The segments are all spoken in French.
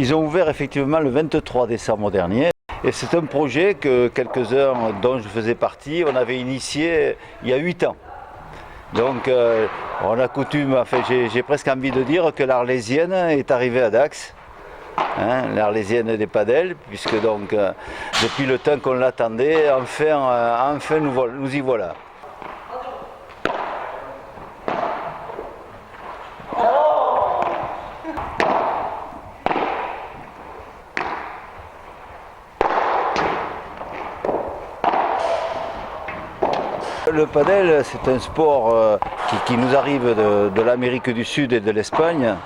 Ils ont ouvert effectivement le 23 décembre dernier. Et c'est un projet que quelques-uns dont je faisais partie, on avait initié il y a 8 ans. Donc on a coutume, enfin, j'ai presque envie de dire que l'Arlésienne est arrivée à Dax. Hein, l'Arlésienne des padels, puisque donc depuis le temps qu'on l'attendait, enfin nous y voilà. Le padel, c'est un sport qui nous arrive de l'Amérique du Sud et de l'Espagne.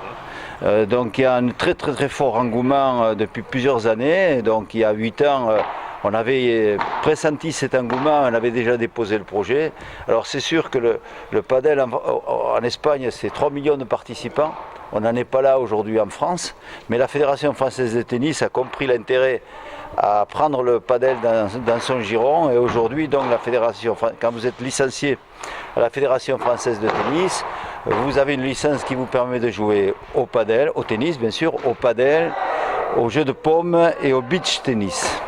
Donc il y a un très fort engouement depuis plusieurs années. Donc il y a 8 ans, on avait pressenti cet engouement, on avait déjà déposé le projet. Alors c'est sûr que le padel en Espagne, c'est 3 millions de participants. On n'en est pas là aujourd'hui en France, mais la Fédération française de tennis a compris l'intérêt à prendre le padel dans son giron. Et aujourd'hui, donc, quand vous êtes licencié à la Fédération française de tennis, vous avez une licence qui vous permet de jouer au padel, au tennis bien sûr, au padel, au jeu de paume et au beach tennis.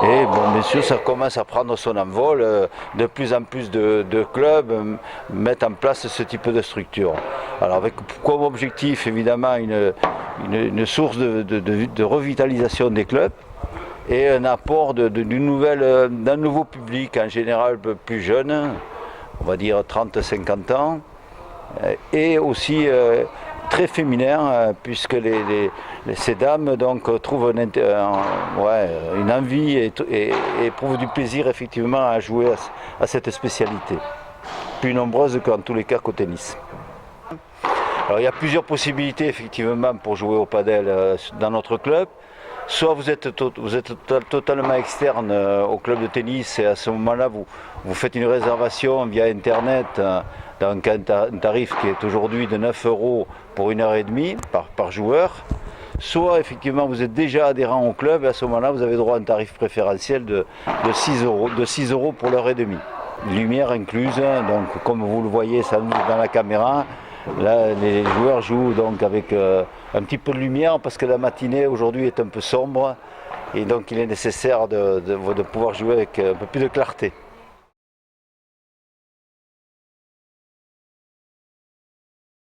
Et bon, bien sûr, ça commence à prendre son envol. De plus en plus de clubs mettent en place ce type de structure. Alors avec comme objectif évidemment une source de revitalisation des clubs et un apport d'un nouveau public, en général plus jeune, on va dire 30-50 ans, et aussi très féminin, puisque ces dames donc, trouvent une envie et éprouvent du plaisir effectivement à jouer à cette spécialité, plus nombreuse qu'en tous les cas qu'au tennis. Alors il y a plusieurs possibilités effectivement pour jouer au padel dans notre club. Soit vous êtes totalement externe au club de tennis et à ce moment-là vous faites une réservation via internet donc un tarif qui est aujourd'hui de 9 € pour 1h30 par joueur. Soit effectivement vous êtes déjà adhérent au club et à ce moment-là vous avez droit à un tarif préférentiel de 6 € pour l'heure et demie. Lumière incluse, donc comme vous le voyez dans la caméra, là les joueurs jouent donc avec un petit peu de lumière parce que la matinée aujourd'hui est un peu sombre et donc il est nécessaire de pouvoir jouer avec un peu plus de clarté.